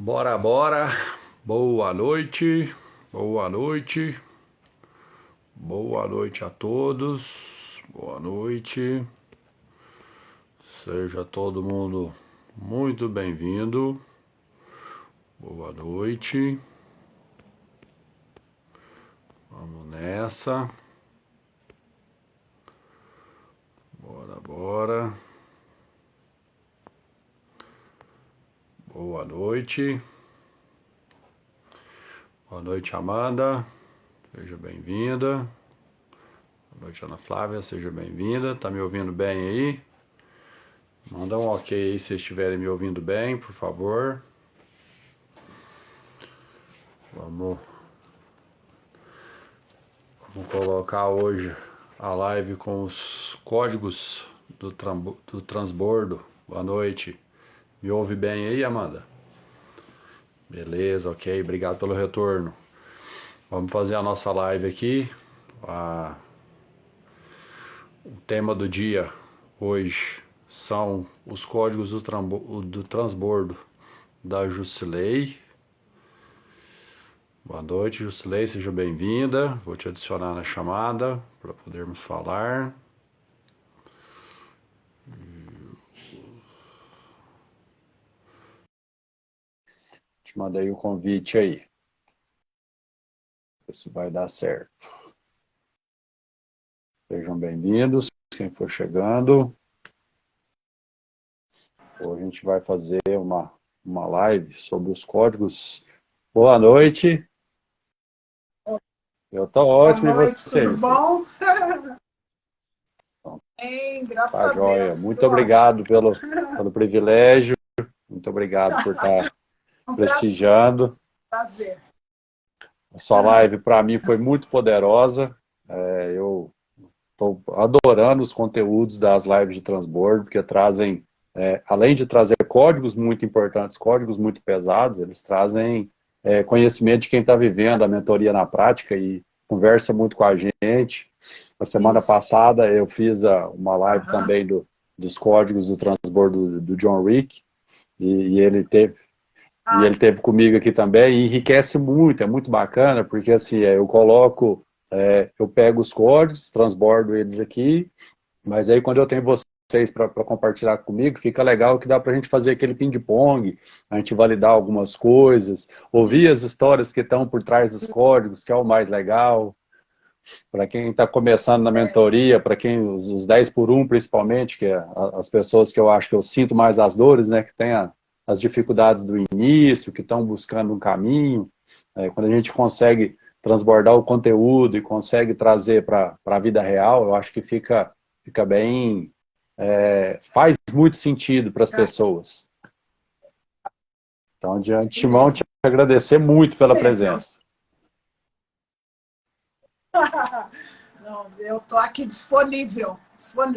Bora, bora. Boa noite. Boa noite. Boa noite a todos. Boa noite. Seja todo mundo muito bem-vindo. Boa noite. Vamos nessa. Bora, bora. Boa noite. Boa noite, Amanda. Seja bem-vinda. Boa noite, Ana Flávia. Seja bem-vinda. Tá me ouvindo bem aí? Manda um ok aí se estiverem me ouvindo bem, por favor. Vamos colocar hoje a live com os códigos do transbordo. Boa noite. Me ouve bem aí, Amanda? Beleza, ok. Obrigado pelo retorno. Vamos fazer a nossa live aqui. O tema do dia hoje são os códigos do transbordo da Jusilei. Boa noite, Jusilei, seja bem-vinda. Vou te adicionar na chamada para podermos falar. Te mandei o convite aí. Ver se vai dar certo. Sejam bem-vindos, quem for chegando. Hoje a gente vai fazer uma live sobre os códigos. Boa noite. Eu tô ótimo. Boa noite, E você? tudo bom? Então, Bem, graças tá a joia. Deus, Muito tudo ótimo. obrigado pelo privilégio. Muito obrigado por estar Um prestigiando. prazer. A sua live, para mim, foi muito poderosa. Eu estou adorando os conteúdos das lives de transbordo, porque trazem, além de trazer códigos muito importantes, códigos muito pesados, eles trazem conhecimento de quem está vivendo a mentoria na prática e conversa muito com a gente. Na semana Isso. passada eu fiz uma live Aham. também dos códigos do transbordo do John Wick, e ele teve comigo aqui também, e enriquece muito, é muito bacana, porque assim, eu pego os códigos, transbordo eles aqui, mas aí quando eu tenho vocês para compartilhar comigo, fica legal que dá para a gente fazer aquele ping-pong, a gente validar algumas coisas, ouvir as histórias que estão por trás dos códigos, que é o mais legal. Para quem está começando na mentoria, para quem os 10 por um principalmente, que é as pessoas que eu acho que eu sinto mais as dores, né, que tem as dificuldades do início, que estão buscando um caminho, quando a gente consegue transbordar o conteúdo e consegue trazer para a vida real, eu acho que fica bem, faz muito sentido para as pessoas. Então, de É antemão, te mesmo. agradecer muito Isso pela mesmo. presença. Não, eu estou aqui disponível.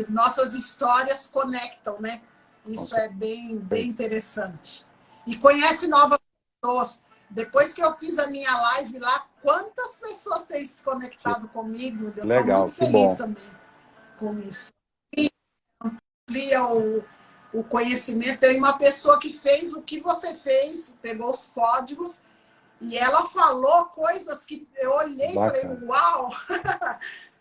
Nossas histórias conectam, né? Com Isso é bem certeza. interessante. E conhece novas pessoas. Depois que eu fiz a minha live lá, quantas pessoas têm se Que conectado comigo? Eu estou legal, muito que feliz bom. também com isso. Amplia o conhecimento. Tem uma pessoa que fez o que você fez, pegou os códigos, e ela falou coisas que eu olhei e falei, Bacana. uau!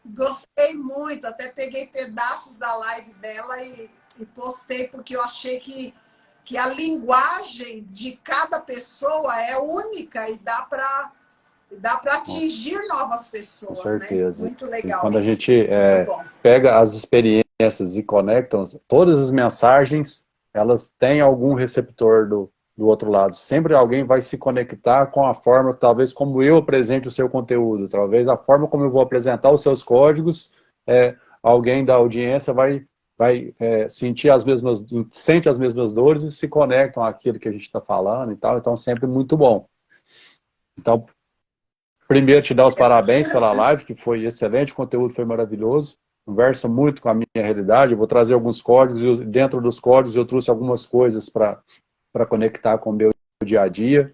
Gostei muito, até peguei pedaços da live dela e postei, porque eu achei que a linguagem de cada pessoa é única e dá para atingir novas Com pessoas, né? certeza. Muito E legal quando a isso. gente Muito bom. pega as experiências e conecta, todas as mensagens, elas têm algum receptor do outro lado. Sempre alguém vai se conectar com a forma, talvez como eu apresente o seu conteúdo, talvez a forma como eu vou apresentar os seus códigos, alguém da audiência vai sentir sente as mesmas dores e se conectam àquilo que a gente está falando e tal. Então, sempre muito bom. Então, primeiro, te dar os parabéns pela live, que foi excelente, o conteúdo foi maravilhoso, conversa muito com a minha realidade. Eu vou trazer alguns códigos, e dentro dos códigos eu trouxe algumas coisas para conectar com o meu dia a dia.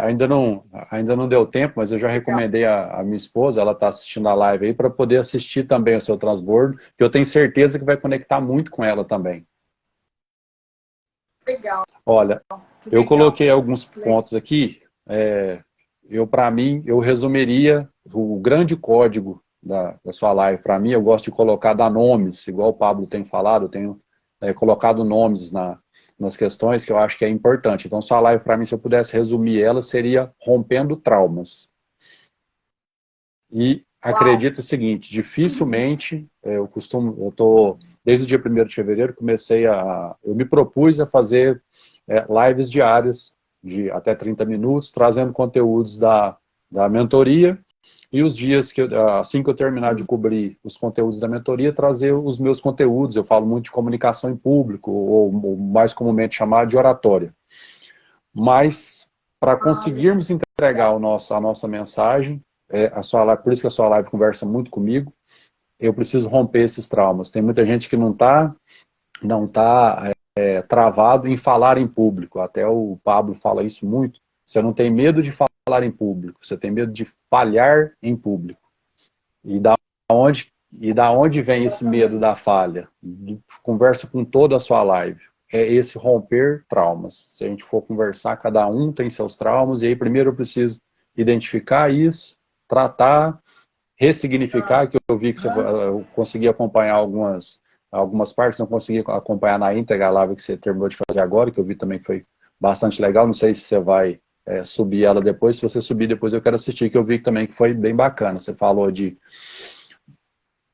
Ainda não deu tempo, mas eu já Legal, recomendei a minha esposa, ela está assistindo a live aí, para poder assistir também o seu transbordo, que eu tenho certeza que vai conectar muito com ela também. legal. Olha, Que Eu legal. coloquei alguns pontos aqui. Para mim, eu resumiria o grande código da sua live. Para mim, eu gosto de colocar, dar nomes, igual o Pablo tem falado, eu tenho colocado nomes nas questões que eu acho que é importante. Então, sua live, para mim, se eu pudesse resumir ela, seria Rompendo Traumas. E Uau. acredito o seguinte, dificilmente, eu tô, desde o dia 1º de fevereiro, eu me propus a fazer lives diárias de até 30 minutos, trazendo conteúdos da mentoria, e os dias assim que eu terminar de cobrir os conteúdos da mentoria, trazer os meus conteúdos. Eu falo muito de comunicação em público, ou mais comumente chamado de oratória. Mas, para conseguirmos entregar a nossa mensagem, por isso que a sua live conversa muito comigo, eu preciso romper esses traumas. Tem muita gente que não tá travado em falar em público. Até o Pablo fala isso muito. Você não tem medo de falar em público, você tem medo de falhar em público. E da onde vem esse medo da falha? Conversa com toda a sua live. É esse romper traumas. Se a gente for conversar, cada um tem seus traumas, e aí primeiro eu preciso identificar isso, tratar, ressignificar, que eu vi que eu consegui acompanhar algumas partes, não consegui acompanhar na íntegra a live que você terminou de fazer agora, que eu vi também que foi bastante legal. Não sei se você vai subir ela depois. Se você subir depois, eu quero assistir, que eu vi também que foi bem bacana. Você falou de...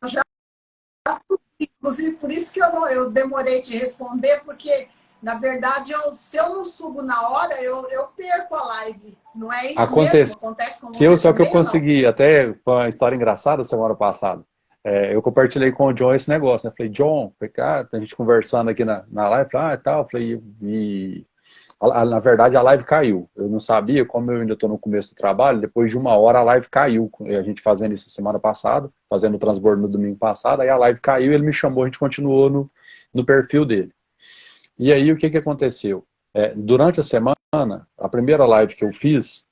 Eu já subi, inclusive, por isso que eu demorei de responder, porque, na verdade, se eu não subo na hora, eu perco a live. Não é isso mesmo? Acontece com você Só que eu também ou não? consegui, até uma história engraçada semana passada. Eu compartilhei com o John esse negócio, né? Falei, John, cara, a gente conversando aqui na live, tal, falei, na verdade a live caiu. Eu não sabia, como eu ainda estou no começo do trabalho, depois de 1 hora a live caiu. A gente fazendo isso semana passada, fazendo o transbordo no domingo passado, aí a live caiu, ele me chamou, a gente continuou no perfil dele. E aí o que aconteceu? Durante a semana, a primeira live que eu fiz,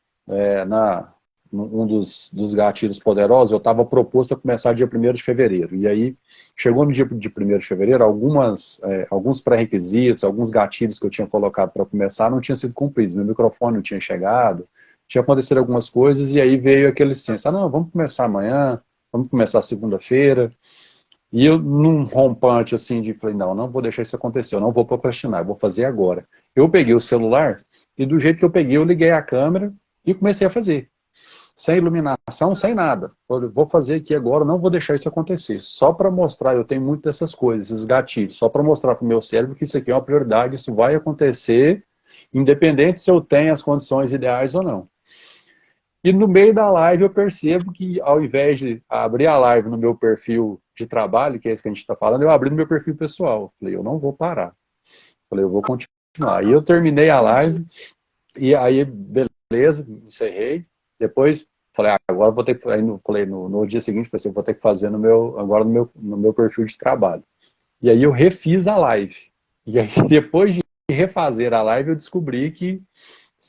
um dos gatilhos poderosos, eu estava proposto a começar dia 1º de fevereiro. E aí, chegou no dia de 1º de fevereiro, alguns pré-requisitos, alguns gatilhos que eu tinha colocado para começar não tinham sido cumpridos. Meu microfone não tinha chegado, tinha acontecido algumas coisas, e aí veio aquele senso, não, vamos começar amanhã, vamos começar segunda-feira. E eu, num rompante assim, falei, não vou deixar isso acontecer, eu não vou procrastinar, eu vou fazer agora. Eu peguei o celular, e do jeito que eu peguei, eu liguei a câmera e comecei a fazer. Sem iluminação, sem nada. Eu vou fazer aqui agora, não vou deixar isso acontecer. Só para mostrar, eu tenho muito dessas coisas, esses gatilhos, só para mostrar para o meu cérebro que isso aqui é uma prioridade, isso vai acontecer, independente se eu tenho as condições ideais ou não. E no meio da live eu percebo que, ao invés de abrir a live no meu perfil de trabalho, que é esse que a gente está falando, eu abri no meu perfil pessoal. Falei, eu não vou parar. Falei, eu vou continuar. E eu terminei a live, e aí, beleza, encerrei. Depois, falei, agora vou ter que... Aí, falei, no dia seguinte, pensei, vou ter que fazer agora no meu perfil de trabalho. E aí eu refiz a live. E aí, depois de refazer a live, eu descobri que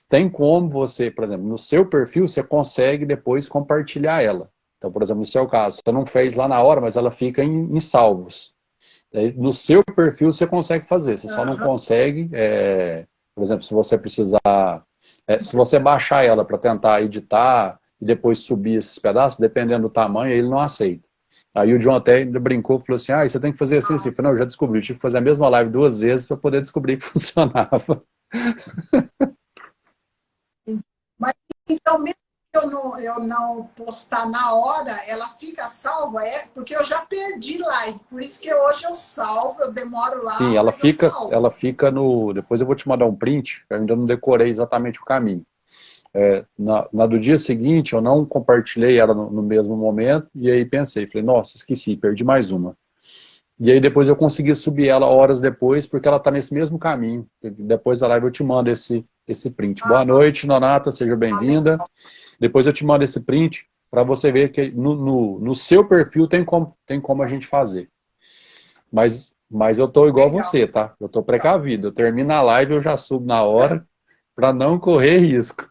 tem como você, por exemplo, no seu perfil, você consegue depois compartilhar ela. Então, por exemplo, no seu caso, você não fez lá na hora, mas ela fica em salvos. No seu perfil você consegue fazer, você só não consegue, por exemplo, se você precisar, se você baixar ela para tentar editar e depois subir esses pedaços, dependendo do tamanho, ele não aceita. Aí o John até ainda brincou, falou assim, você tem que fazer assim, assim. Eu falei, não, eu já descobri, eu tive que fazer a mesma live 2 vezes para poder descobrir que funcionava. Mas então, mesmo que eu não postar na hora, ela fica salva? Porque eu já perdi live, por isso que hoje eu salvo, eu demoro lá, Sim, mas eu salvo. ela fica no... Depois eu vou te mandar um print, eu ainda não decorei exatamente o caminho. Na do dia seguinte, eu não compartilhei ela no mesmo momento, e aí pensei, falei, nossa, esqueci, perdi mais uma. E aí depois eu consegui subir ela horas depois, porque ela está nesse mesmo caminho. Depois da live eu te mando esse print. Boa noite, Nonata, seja bem-vinda. Depois eu te mando esse print para você ver que no seu perfil tem como a gente fazer. Mas eu tô igual você, tá? Eu tô precavido. Eu termino a live, eu já subo na hora para não correr risco.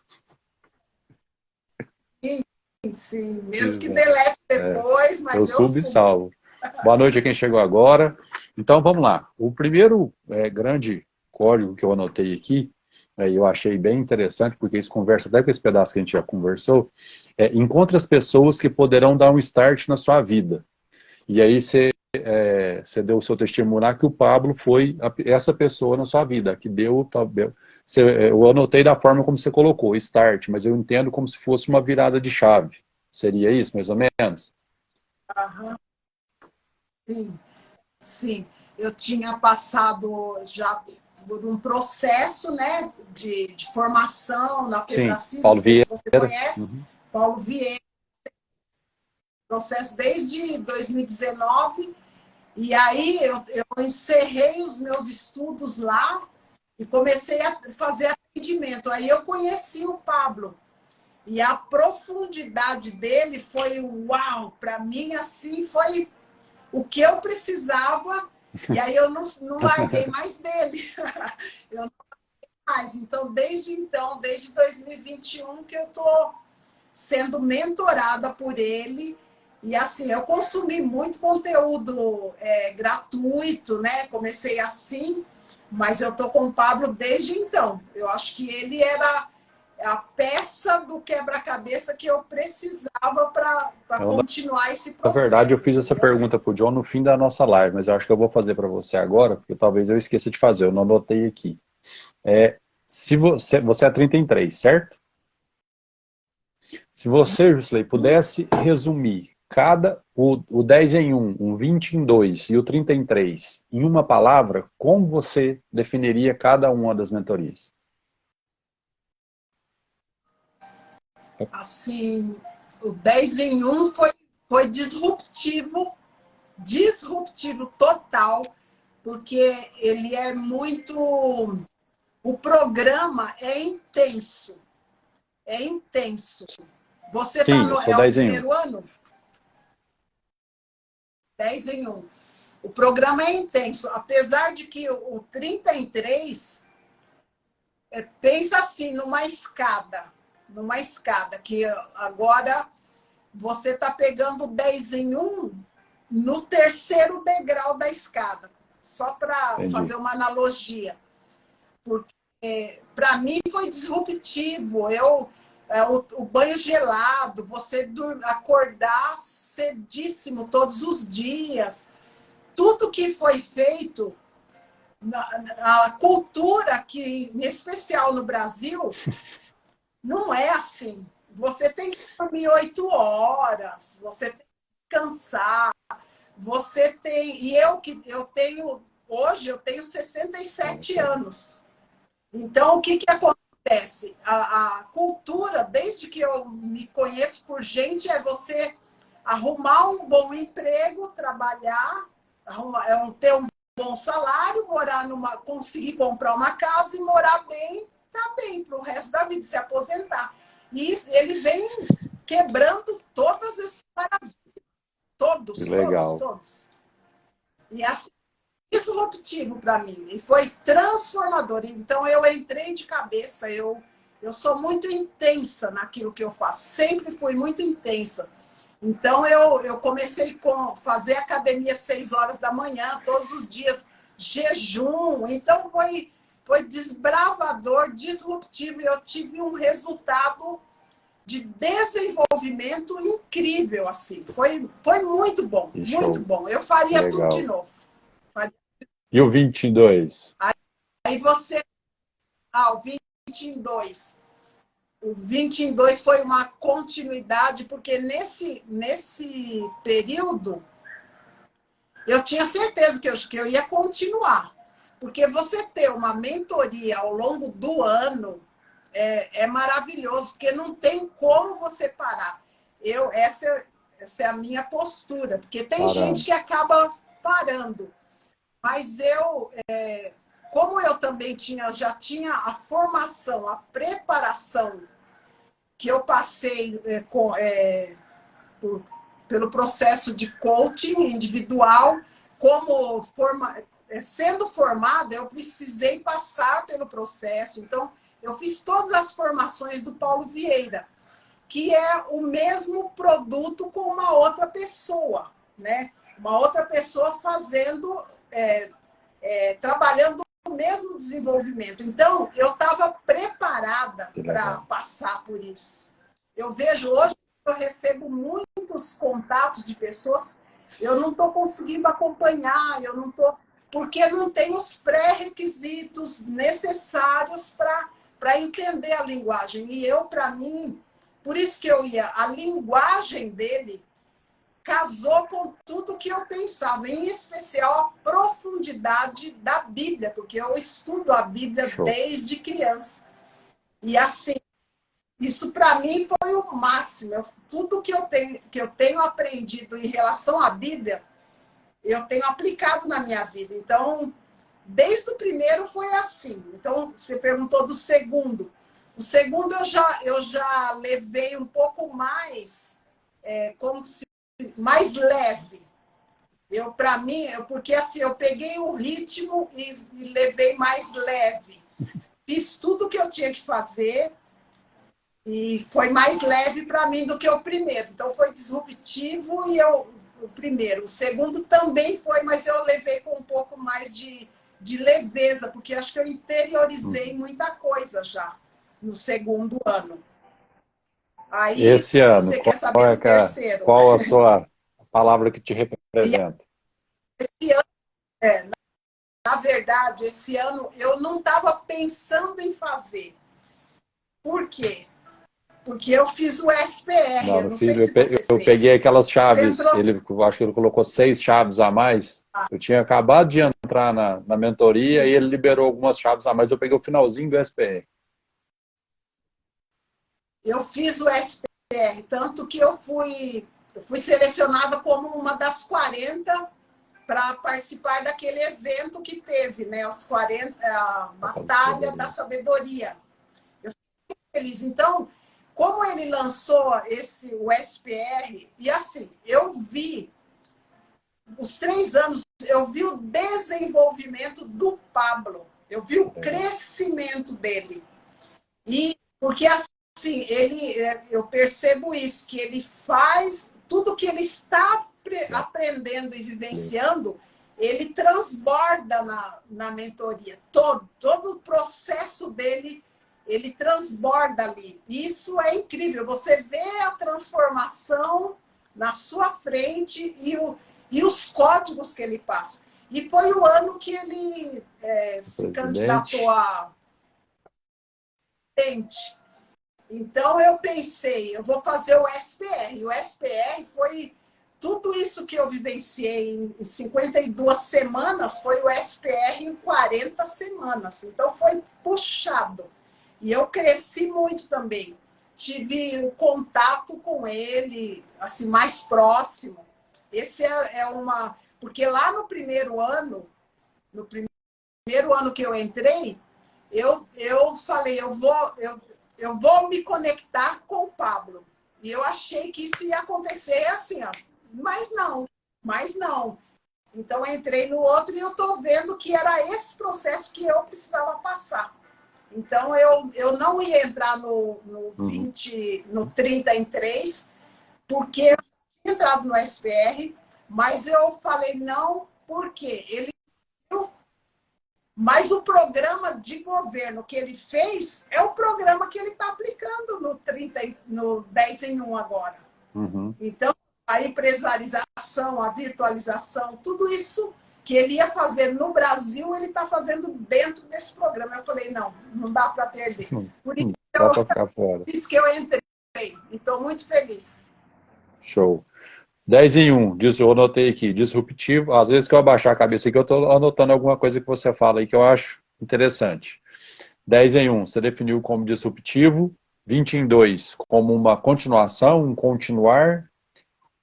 Sim, mesmo que delete depois, mas eu subo e salvo. Boa noite a quem chegou agora. Então vamos lá. O primeiro grande código que eu anotei aqui eu achei bem interessante, porque isso conversa até com esse pedaço que a gente já conversou, encontre as pessoas que poderão dar um start na sua vida. E aí você deu o seu testemunho lá que o Pablo foi essa pessoa na sua vida, que deu, eu anotei da forma como você colocou, start, mas eu entendo como se fosse uma virada de chave. Seria isso, mais ou menos? Aham, sim, sim. Eu tinha passado já por um processo, né, de formação na Sim, Febracis, não Paulo sei Vieira. se você conhece, Uhum. Paulo Vieira, processo desde 2019. E aí eu encerrei os meus estudos lá e comecei a fazer atendimento. Aí eu conheci o Pablo. E a profundidade dele foi uau, para mim assim foi o que eu precisava. E aí eu não larguei mais dele. Eu não mais. Então, desde 2021 que eu estou sendo mentorada por ele. E assim, eu consumi muito conteúdo gratuito, né? Comecei assim, mas eu tô com o Pablo desde então. Eu acho que ele era a peça do quebra-cabeça que eu precisava para continuar esse Na verdade, eu processo, fiz essa entendeu? pergunta para o John no fim da nossa live, mas eu acho que eu vou fazer para você agora, porque talvez eu esqueça de fazer, eu não anotei aqui. Se você é 33, certo? Se você, Jusley, pudesse resumir o 10 em um 20 em 2 e o 30 em 3 em uma palavra, como você definiria cada uma das mentorias? Assim, o 10 em um foi disruptivo, disruptivo total, porque ele é muito. O programa é intenso. É intenso. Você está Sim, eu no. sou É o 10 em um. primeiro ano? 10 em um. O programa é intenso. Apesar de que o 30 em 3 pensa assim, numa escada. Numa escada, que agora você está pegando 10 em um no terceiro degrau da escada. Só para Entendi. fazer uma analogia. Porque para mim foi disruptivo. O banho gelado, você acordar cedíssimo todos os dias, tudo que foi feito, a cultura que, em especial no Brasil, não é assim. Você tem que dormir 8 horas, você tem que descansar, você tem. E eu tenho, hoje eu tenho 67 anos. Então, o que acontece? A cultura, desde que eu me conheço por gente, é você arrumar um bom emprego, trabalhar, ter um bom salário, conseguir comprar uma casa e morar bem, tá bem para o resto da vida, se aposentar. E ele vem quebrando todas esses paradigmas, Que todos, todos, legal. todos. E assim, disruptivo para mim e foi transformador. Então eu entrei de cabeça, eu sou muito intensa naquilo que eu faço, sempre fui muito intensa. Então eu comecei com fazer academia 6 horas da manhã, todos os dias, jejum. Então foi desbravador, disruptivo e eu tive um resultado de desenvolvimento incrível assim. Foi muito bom, Que muito show. bom. Eu faria tudo de Legal. novo. E o 22? Aí você. O 20 em 2. O 20 em 2 foi uma continuidade, porque nesse período eu tinha certeza que eu ia continuar. Porque você ter uma mentoria ao longo do ano é maravilhoso, porque não tem como você parar. Essa é a minha postura, porque tem gente Parando. que acaba parando. Mas como eu também já tinha a formação, a preparação que eu passei pelo processo de coaching individual, sendo formada, eu precisei passar pelo processo. Então, eu fiz todas as formações do Paulo Vieira, que é o mesmo produto com uma outra pessoa, né? Uma outra pessoa fazendo, trabalhando o mesmo desenvolvimento. Então, eu estava preparada para passar por isso. Eu vejo hoje, eu recebo muitos contatos de pessoas, eu não estou conseguindo acompanhar, eu não estou, porque não tem os pré-requisitos necessários para entender a linguagem. E eu, para mim, por isso que eu ia, a linguagem dele casou com tudo que eu pensava, em especial a profundidade da Bíblia, porque eu estudo a Bíblia desde criança. E assim, isso para mim foi o máximo. Tudo que eu tenho aprendido em relação à Bíblia, eu tenho aplicado na minha vida. Então, desde o primeiro foi assim. Então, você perguntou do segundo. O segundo eu já levei um pouco mais, como se mais leve. Para mim, porque assim, eu peguei o ritmo e levei mais leve. Fiz tudo que eu tinha que fazer e foi mais leve para mim do que o primeiro. Então, foi disruptivo e o primeiro. O segundo também foi, mas eu levei com um pouco mais de leveza, porque acho que eu interiorizei muita coisa já no segundo ano. Aí, esse ano, você quer saber do terceiro? Qual a sua palavra que te representa? Esse ano, na verdade, esse ano eu não estava pensando em fazer. Por quê? Porque eu fiz o SPR. Não, eu meu não filho, sei se você eu fez. peguei aquelas chaves, Entrou... eu acho que ele colocou 6 chaves a mais. Eu tinha acabado de entrar na mentoria e ele liberou algumas chaves a mais. Eu peguei o finalzinho do SPR. Eu fiz o SPR, tanto que eu fui selecionada como uma das 40 para participar daquele evento que teve, né? Os 40, a Batalha da Sabedoria. Eu fiquei feliz. Então, como ele lançou o SPR, e assim, eu vi os 3 anos, eu vi o desenvolvimento do Pablo, eu vi o crescimento dele. E porque assim, eu percebo isso, que ele faz tudo que ele está aprendendo e vivenciando, ele transborda na mentoria. Todo o processo dele, ele transborda ali. Isso é incrível. Você vê a transformação na sua frente e os códigos que ele passa. E foi o ano que ele se candidatou a presidente. Então, eu pensei, eu vou fazer o SPR. O SPR foi tudo isso que eu vivenciei em 52 semanas, foi o SPR em 40 semanas. Então, foi puxado. E eu cresci muito também. Tive um contato com ele, assim, mais próximo. Esse é uma... Porque lá no primeiro ano que eu entrei, eu falei, eu vou me conectar com o Pablo. E eu achei que isso ia acontecer assim, ó. Mas não. Então, eu entrei no outro e eu estou vendo que era esse processo que eu precisava passar. Então, eu não ia entrar no 20, no 30 em 3, porque eu tinha entrado no SPR, mas eu falei não, porque ele... Mas o programa de governo que ele fez é o programa que ele está aplicando no 10 em 1 agora. Então, a empresarização, a virtualização, tudo isso que ele ia fazer no Brasil, ele está fazendo dentro desse programa. Eu falei, não dá para perder. Por isso que eu entrei e estou muito feliz. Show. 10 em 1, eu anotei aqui, disruptivo. Às vezes que eu abaixar a cabeça aqui, eu estou anotando alguma coisa que você fala aí que eu acho interessante. 10 em 1, você definiu como disruptivo. 20 em 2, como uma continuação, um continuar.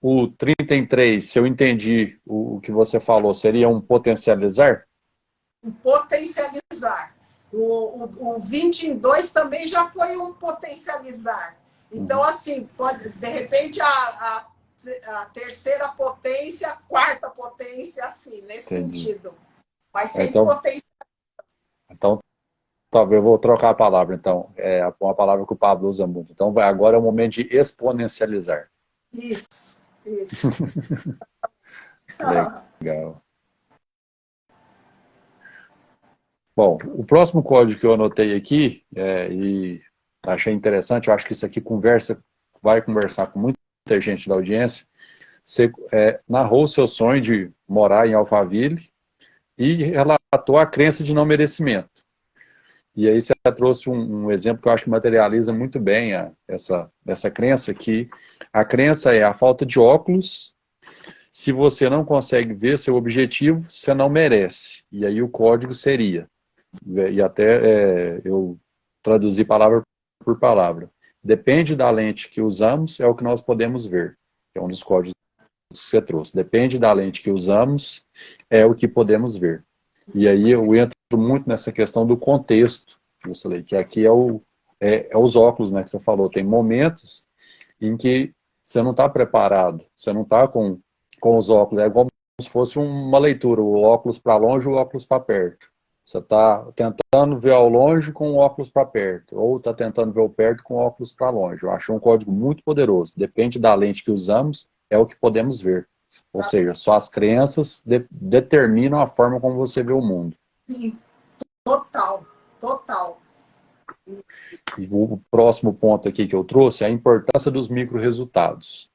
O 30 em 3, se eu entendi o que você falou, seria um potencializar? Um potencializar. O 20 em 2 também já foi um potencializar. Então, assim, pode, de repente, a terceira potência, a quarta potência, assim, nesse sentido. Mas sem potência. Então, talvez eu vou trocar a palavra, então. É uma palavra que o Pablo usa muito. Então, agora é o momento de exponencializar. Isso. Legal. Bom, o próximo código que eu anotei aqui, e achei interessante, eu acho que isso aqui vai conversar com muita gente da audiência. Você narrou o seu sonho de morar em Alphaville e relatou a crença de não merecimento. E aí você trouxe um exemplo que eu acho que materializa muito bem essa crença, que a crença é a falta de óculos. Se você não consegue ver seu objetivo, você não merece. E aí o código seria, e até eu traduzi palavra por palavra, depende da lente que usamos, é o que nós podemos ver. É um dos códigos que você trouxe. Depende da lente que usamos, é o que podemos ver. E aí eu entro muito nessa questão do contexto, que aqui é os óculos, né, que você falou. Tem momentos em que você não está preparado, você não está com os óculos, é como se fosse uma leitura, o óculos para longe e o óculos para perto. Você está tentando ver ao longe com o óculos para perto, ou está tentando ver o perto com o óculos para longe. Eu acho um código muito poderoso. Depende da lente que usamos, é o que podemos ver. Ou seja, suas crenças determinam a forma como você vê o mundo. Sim, total, total. E o próximo ponto aqui que eu trouxe é a importância dos micro-resultados.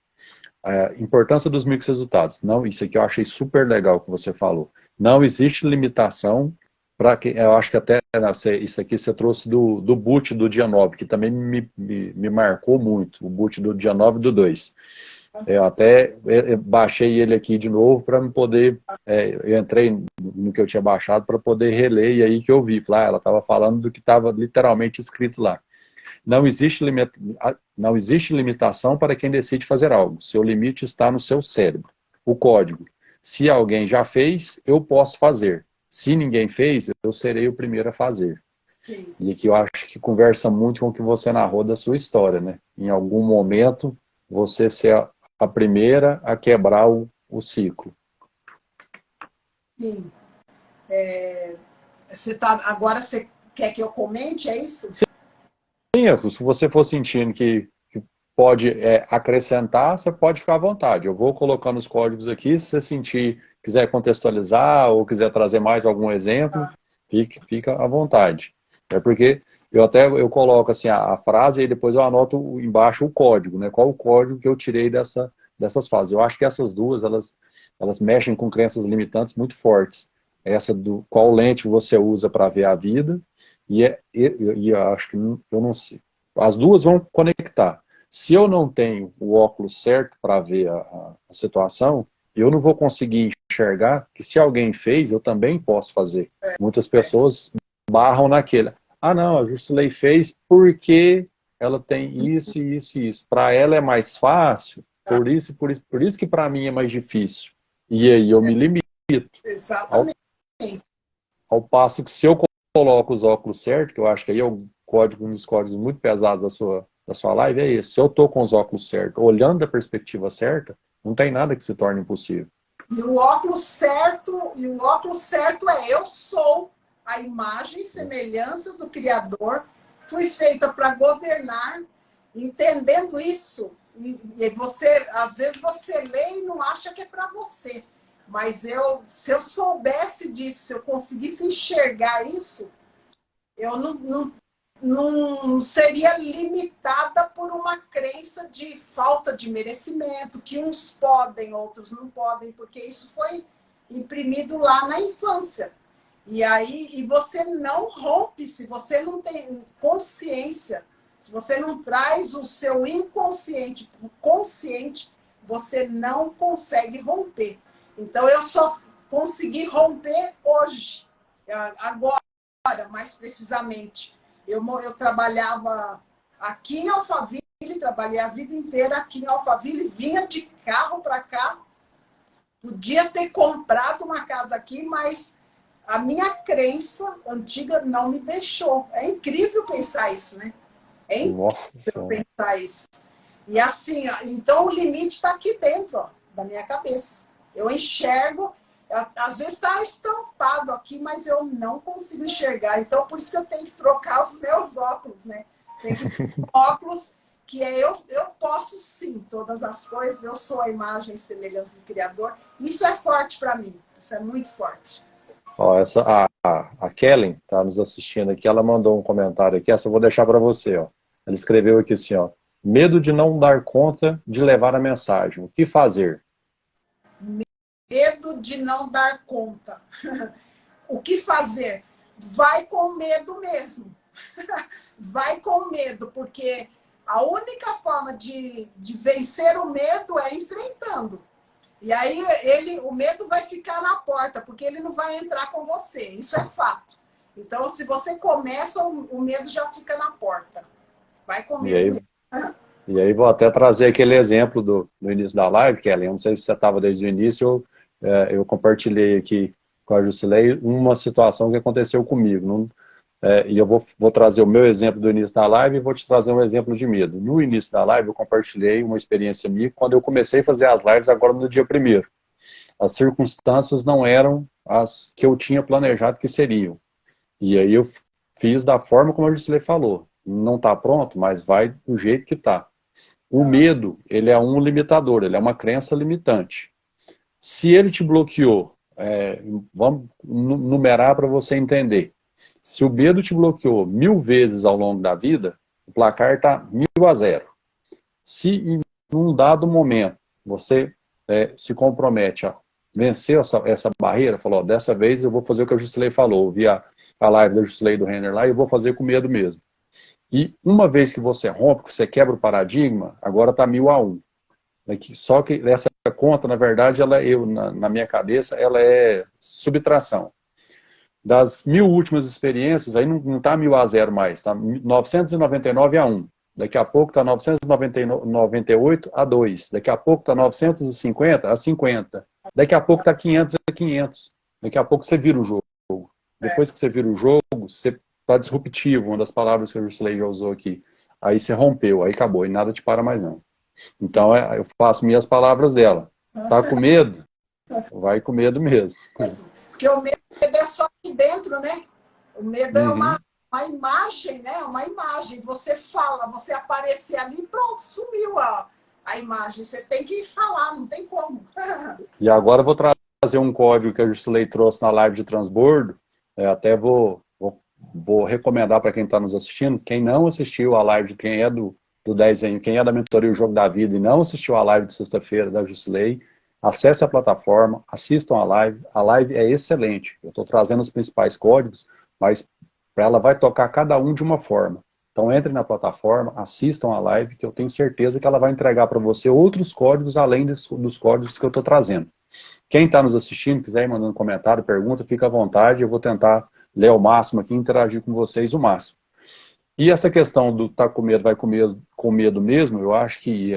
A importância dos micro-resultados. Não, isso aqui eu achei super legal que você falou. Não existe limitação para que. Eu acho que até isso aqui você trouxe do boot do dia 9, que também me marcou muito. O boot do dia 9 do 2. Eu até baixei ele aqui de novo para me poder. Eu entrei no que eu tinha baixado para poder reler, e aí que eu vi. Ela estava falando do que estava literalmente escrito lá. Não existe limitação para quem decide fazer algo. Seu limite está no seu cérebro. O código. Se alguém já fez, eu posso fazer. Se ninguém fez, eu serei o primeiro a fazer. Sim. E aqui eu acho que conversa muito com o que você narrou da sua história, né? Em algum momento, você ser a primeira a quebrar o ciclo. Sim. Agora você quer que eu comente, é isso? Sim, se você for sentindo que pode acrescentar, você pode ficar à vontade. Eu vou colocando os códigos aqui, se você sentir, quiser contextualizar ou quiser trazer mais algum exemplo, fica à vontade. É porque eu coloco assim a frase e depois eu anoto embaixo o código, né? Qual o código que eu tirei dessas fases. Eu acho que essas duas, elas mexem com crenças limitantes muito fortes. Essa do qual lente você usa para ver a vida, e eu acho que eu não sei. As duas vão conectar. Se eu não tenho o óculos certo para ver a situação, eu não vou conseguir enxergar que se alguém fez, eu também posso fazer. Muitas pessoas barram naquele. Ah, não, a Jusilei fez porque ela tem isso, isso e isso. Para ela é mais fácil, por isso que para mim é mais difícil. E aí eu me limito. Exatamente. Ao passo que se eu coloco os óculos certos, que eu acho que aí é um dos códigos muito pesados da sua live, é esse. Se eu estou com os óculos certos, olhando da perspectiva certa, não tem nada que se torne impossível. E o óculos certo é eu sou a imagem e semelhança do Criador, fui feita para governar, entendendo isso. E você, às vezes você lê e não acha que é para você. Mas se eu soubesse disso, se eu conseguisse enxergar isso, eu não seria limitada por uma crença de falta de merecimento, que uns podem, outros não podem, porque isso foi imprimido lá na infância. E você não rompe, se você não tem consciência, se você não traz o seu inconsciente para o consciente, você não consegue romper. Então, eu só consegui romper hoje, agora, mais precisamente. Eu trabalhava aqui em Alphaville, trabalhei a vida inteira aqui em Alphaville, vinha de carro para cá, podia ter comprado uma casa aqui, mas a minha crença antiga não me deixou. É incrível pensar isso, né? É incrível pensar isso. E assim, então o limite está aqui dentro, ó, da minha cabeça. Eu enxergo, às vezes está estampado aqui, mas eu não consigo enxergar. Então, por isso que eu tenho que trocar os meus óculos, né? Tem que ter óculos que eu posso sim, todas as coisas, eu sou a imagem e semelhança do Criador. Isso é forte para mim, isso é muito forte. Ó, a Kellen está nos assistindo aqui, ela mandou um comentário aqui, essa eu vou deixar para você, ó. Ela escreveu aqui assim, ó, medo de não dar conta de levar a mensagem, o que fazer? Medo de não dar conta. O que fazer? Vai com medo mesmo. Vai com medo, porque a única forma de vencer o medo é enfrentando. E aí o medo vai ficar na porta, porque ele não vai entrar com você. Isso é fato. Então, se você começa, o medo já fica na porta. Vai com medo mesmo. E aí vou até trazer aquele exemplo do início da live, Kelly. Eu não sei se você estava desde o início, eu compartilhei aqui com a Jusilei uma situação que aconteceu comigo. E eu vou trazer o meu exemplo do início da live e vou te trazer um exemplo de medo. No início da live eu compartilhei uma experiência minha quando eu comecei a fazer as lives agora no dia 1º. As circunstâncias não eram as que eu tinha planejado que seriam. E aí eu fiz da forma como a Jusilei falou. Não está pronto, mas vai do jeito que está. O medo, ele é um limitador, ele é uma crença limitante. Se ele te bloqueou, vamos numerar para você entender. Se o medo te bloqueou 1000 vezes ao longo da vida, o placar está 1000-0. Se em um dado momento você se compromete a vencer essa barreira, falou, dessa vez eu vou fazer o que a Jusilei falou, ouvi a live da Jusilei do Renner lá, e eu vou fazer com medo mesmo. E uma vez que você rompe, que você quebra o paradigma, agora está 1000-1. Só que essa conta, na verdade, na minha cabeça, ela é subtração. Das 1000 últimas experiências, aí não está 1000-0 mais, está 999-1. Daqui a pouco está 998-2. Daqui a pouco está 950-50. Daqui a pouco está 500-500. Daqui a pouco você vira o jogo. Depois que você vira o jogo, você está disruptivo, uma das palavras que a Jusilei já usou aqui. Aí você rompeu, aí acabou, e nada te para mais não. Então eu faço minhas palavras dela. Tá com medo? Vai com medo mesmo. Porque o medo é só aqui dentro, né? O medo é uma imagem, né? Uma imagem. Você fala, você aparecer ali, pronto, sumiu a imagem. Você tem que falar, não tem como. E agora eu vou trazer um código que a Jusilei trouxe na live de transbordo. Até vou recomendar para quem está nos assistindo, quem não assistiu a live de quem é do desenho, quem é da mentoria O Jogo da Vida e não assistiu a live de sexta-feira da Jusilei, acesse a plataforma, assistam a live é excelente. Eu estou trazendo os principais códigos, mas ela vai tocar cada um de uma forma. Então entre na plataforma, assistam a live, que eu tenho certeza que ela vai entregar para você outros códigos além dos códigos que eu estou trazendo. Quem está nos assistindo, quiser ir mandando comentário, pergunta, fica à vontade, eu vou tentar ler o máximo aqui, interagir com vocês o máximo. E essa questão do tá com medo, vai com medo mesmo, eu acho que,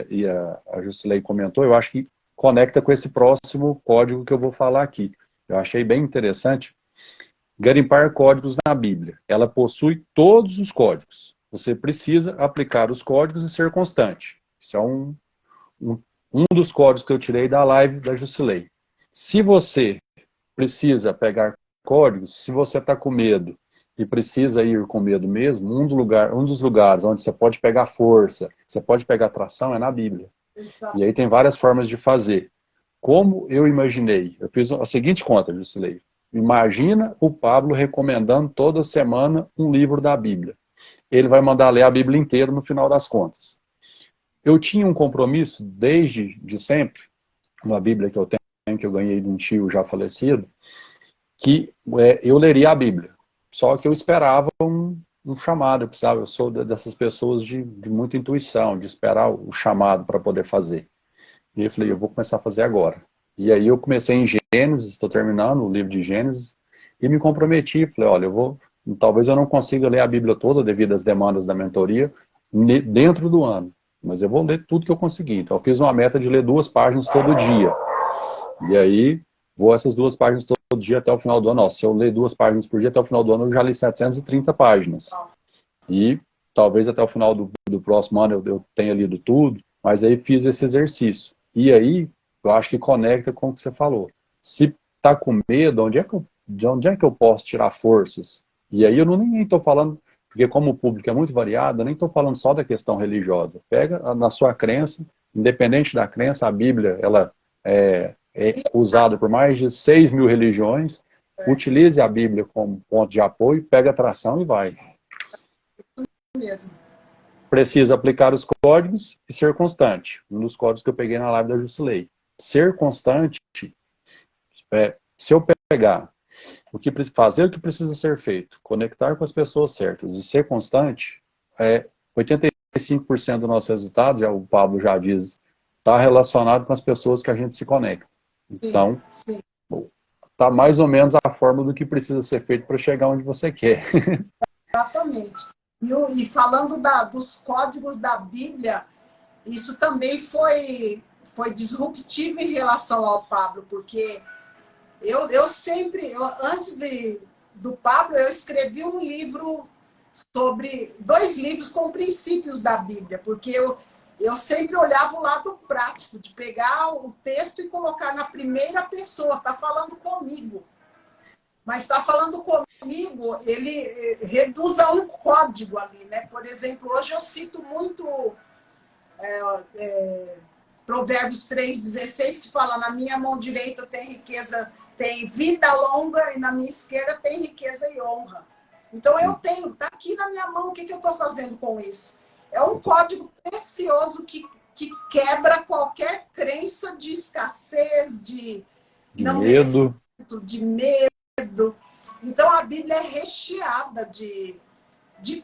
a Jusilei comentou, eu acho que conecta com esse próximo código que eu vou falar aqui. Eu achei bem interessante. Garimpar códigos na Bíblia. Ela possui todos os códigos. Você precisa aplicar os códigos e ser constante. Isso é um dos códigos que eu tirei da live da Jusilei. Se você precisa pegar códigos, se você está com medo e precisa ir com medo mesmo, um dos lugares onde você pode pegar força, você pode pegar tração é na Bíblia. E aí tem várias formas de fazer. Como eu imaginei, eu fiz a seguinte conta, Jusilei. Imagina o Pablo recomendando toda semana um livro da Bíblia. Ele vai mandar ler a Bíblia inteira no final das contas. Eu tinha um compromisso desde sempre, uma Bíblia que eu tenho, que eu ganhei de um tio já falecido, que eu leria a Bíblia. Só que eu esperava um chamado, eu sou dessas pessoas de muita intuição, de esperar o chamado para poder fazer. E eu falei, eu vou começar a fazer agora. E aí eu comecei em Gênesis, estou terminando o livro de Gênesis, e me comprometi, falei, olha, talvez eu não consiga ler a Bíblia toda devido às demandas da mentoria dentro do ano, mas eu vou ler tudo que eu conseguir. Então eu fiz uma meta de ler 2 páginas todo dia. E aí, vou essas 2 páginas todo dia até o final do ano. Ó, se eu ler 2 páginas por dia até o final do ano, eu já li 730 páginas. E talvez até o final do próximo ano eu tenha lido tudo, mas aí fiz esse exercício. E aí, eu acho que conecta com o que você falou. Se tá com medo, de onde é que eu posso tirar forças? E aí eu nem estou falando, porque como o público é muito variado, eu nem estou falando só da questão religiosa. Pega na sua crença, independente da crença, a Bíblia ela é usada por mais de 6.000 religiões, Utilize a Bíblia como ponto de apoio, pega a tração e vai. Mesmo. Precisa aplicar os códigos e ser constante. Um dos códigos que eu peguei na live da Jusilei. Ser constante, se eu pegar fazer o que precisa ser feito, conectar com as pessoas certas e ser constante, 85% do nosso resultado, já o Pablo já diz, está relacionado com as pessoas que a gente se conecta. Então, está mais ou menos a forma do que precisa ser feito para chegar onde você quer. Exatamente. E falando dos códigos da Bíblia, isso também foi disruptivo em relação ao Pablo, porque eu sempre, antes do Pablo, eu escrevi um livro sobre 2 livros com princípios da Bíblia, porque eu sempre olhava o lado prático, de pegar o texto e colocar na primeira pessoa, está falando comigo. Mas está falando comigo, ele reduz a um código ali, né? Por exemplo, hoje eu cito muito Provérbios 3,16, que fala: na minha mão direita tem riqueza, tem vida longa, e na minha esquerda tem riqueza e honra. Então eu tenho, está aqui na minha mão, o que eu estou fazendo com isso? É um código precioso que quebra qualquer crença de escassez, de não medo. De medo. Então a Bíblia é recheada de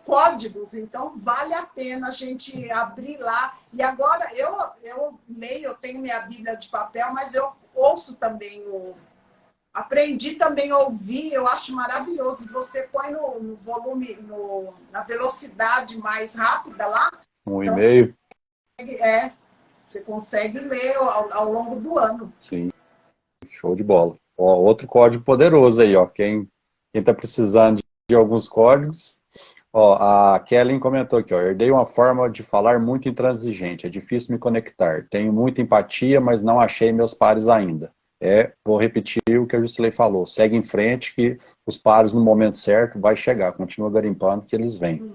códigos, então vale a pena a gente abrir lá. E agora eu leio, eu tenho minha Bíblia de papel, mas eu ouço também aprendi também a ouvir, eu acho maravilhoso. Você põe no volume, na velocidade mais rápida lá. 1,5. Você consegue ler ao longo do ano. Sim, show de bola. Ó, outro código poderoso aí, ó. Quem está precisando de alguns códigos. Ó, a Kellen comentou aqui, ó, herdei uma forma de falar muito intransigente, é difícil me conectar. Tenho muita empatia, mas não achei meus pares ainda. Vou repetir o que a Jusilei falou, segue em frente que os pares no momento certo vai chegar, continua garimpando que eles vêm.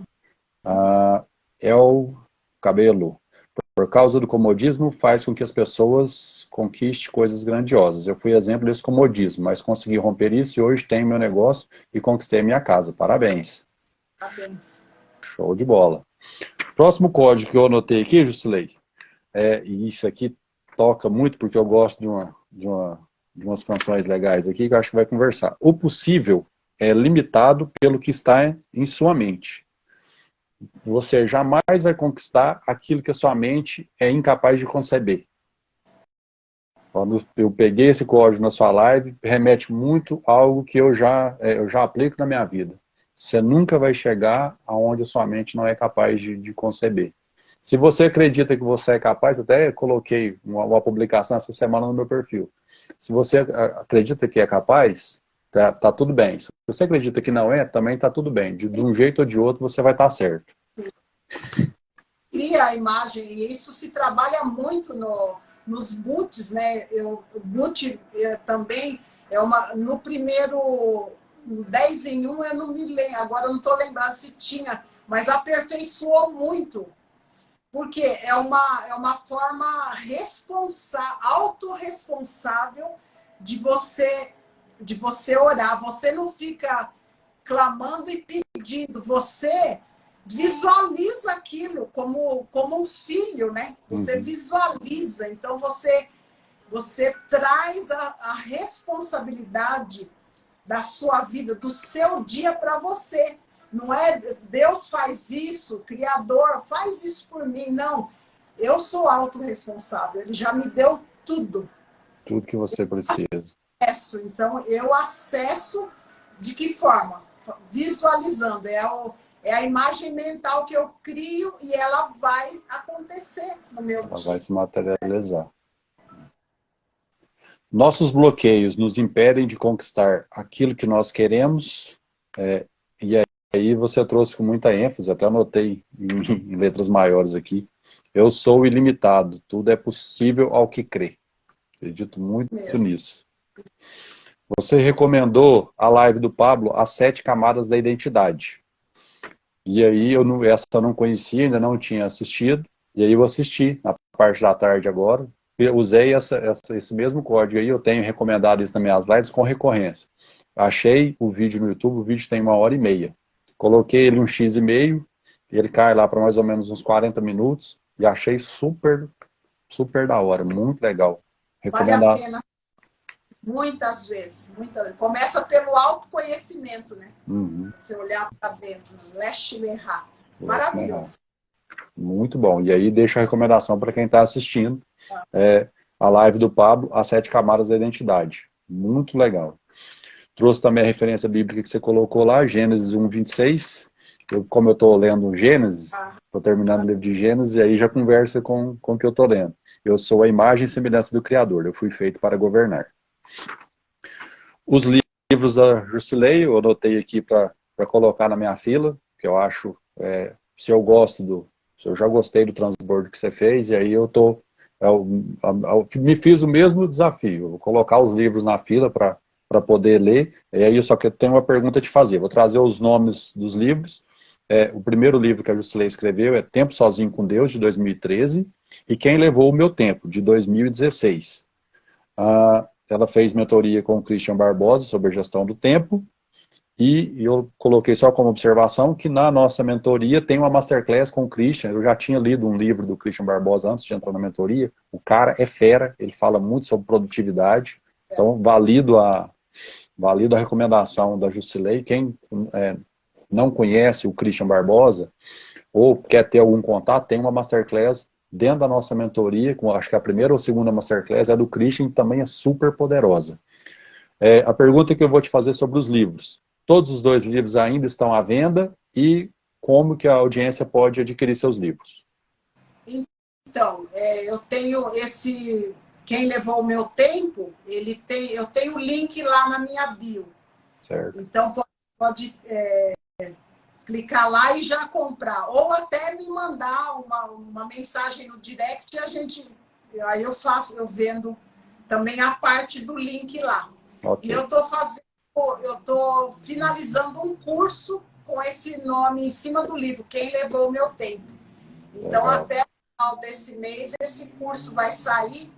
É o cabelo. Por causa do comodismo, faz com que as pessoas conquistem coisas grandiosas. Eu fui exemplo desse comodismo, mas consegui romper isso e hoje tenho meu negócio e conquistei minha casa. Parabéns. Parabéns. Show de bola. Próximo código que eu anotei aqui, Jusilei, e isso aqui toca muito porque eu gosto de umas canções legais aqui que eu acho que vai conversar. O possível é limitado pelo que está em sua mente. Você jamais vai conquistar aquilo que a sua mente é incapaz de conceber. Quando eu peguei esse código na sua live, remete muito a algo que eu já aplico na minha vida. Você nunca vai chegar aonde a sua mente não é capaz de conceber. Se você acredita que você é capaz, até coloquei uma publicação essa semana no meu perfil. Se você acredita que é capaz, tá tudo bem. Se você acredita que não é, também tá tudo bem. De um jeito ou de outro, você vai estar certo. Cria a imagem, e isso se trabalha muito nos boots, né? O boot também no primeiro 10 em 1, eu não me lembro, agora eu não estou lembrando se tinha, mas aperfeiçoou muito, porque é uma forma autorresponsável de você orar. Você não fica clamando e pedindo, você visualiza aquilo como um filho, né? Você visualiza, então você traz a responsabilidade da sua vida, do seu dia para você. Não é Deus faz isso, Criador faz isso por mim, não. Eu sou autorresponsável, Ele já me deu tudo. Tudo que você precisa. Então, eu acesso de que forma? Visualizando. É a imagem mental que eu crio e ela vai acontecer no meu dia. Ela vai se materializar. Nossos bloqueios nos impedem de conquistar aquilo que nós queremos, e aí você trouxe com muita ênfase, até anotei em letras maiores aqui, eu sou ilimitado, tudo é possível ao que crê. Acredito muito nisso. Você recomendou a live do Pablo, As 7 Camadas da Identidade. E aí, essa eu não conhecia, ainda não tinha assistido, e aí eu assisti na parte da tarde agora. Eu usei esse mesmo código aí, eu tenho recomendado isso nas minhas lives com recorrência. achei o vídeo no YouTube, o vídeo tem 1h30. Coloquei ele 1x30, e ele cai lá para mais ou menos uns 40 minutos, e achei super, super da hora, muito legal. Vale a Recomendado. pena muitas vezes, muitas vezes. Começa pelo autoconhecimento, né? Uhum. Você olhar para dentro, Leste Lerrar. Maravilhoso. Muito bom. E aí deixa a recomendação para quem está assistindo. A live do Pablo, As 7 Camadas da Identidade. Muito legal. Trouxe também a referência bíblica que você colocou lá, Gênesis 1:26. Como eu estou lendo Gênesis, estou terminando o livro de Gênesis, e aí já conversa com o que eu estou lendo. Eu sou a imagem e semelhança do Criador, eu fui feito para governar. Os livros da Jusilei, eu anotei aqui para colocar na minha fila, que eu acho, se eu já gostei do transbordo que você fez, e aí eu me fiz o mesmo desafio, eu vou colocar os livros na fila para poder ler, e aí só que eu tenho uma pergunta a te fazer, vou trazer os nomes dos livros. O primeiro livro que a Jusilei escreveu é Tempo Sozinho com Deus, de 2013, e Quem Levou o Meu Tempo, de 2016. Ela fez mentoria com o Christian Barbosa sobre a gestão do tempo, e eu coloquei só como observação que na nossa mentoria tem uma masterclass com o Christian. Eu já tinha lido um livro do Christian Barbosa antes de entrar na mentoria. O cara é fera, ele fala muito sobre produtividade, então valido a recomendação da Jusilei. Quem não conhece o Christian Barbosa, ou quer ter algum contato, tem uma masterclass dentro da nossa mentoria, acho que a primeira ou segunda masterclass é do Christian, que também é super poderosa. A pergunta que eu vou te fazer sobre os livros. Todos os 2 livros ainda estão à venda, e como que a audiência pode adquirir seus livros? Então, eu tenho esse... Quem Levou o Meu Tempo, eu tenho o link lá na minha bio. Certo. Então, pode clicar lá e já comprar. Ou até me mandar uma mensagem no direct e aí eu vendo também a parte do link lá. Okay. E eu estou finalizando um curso com esse nome em cima do livro, Quem Levou o Meu Tempo. Então, até o final desse mês, esse curso vai sair.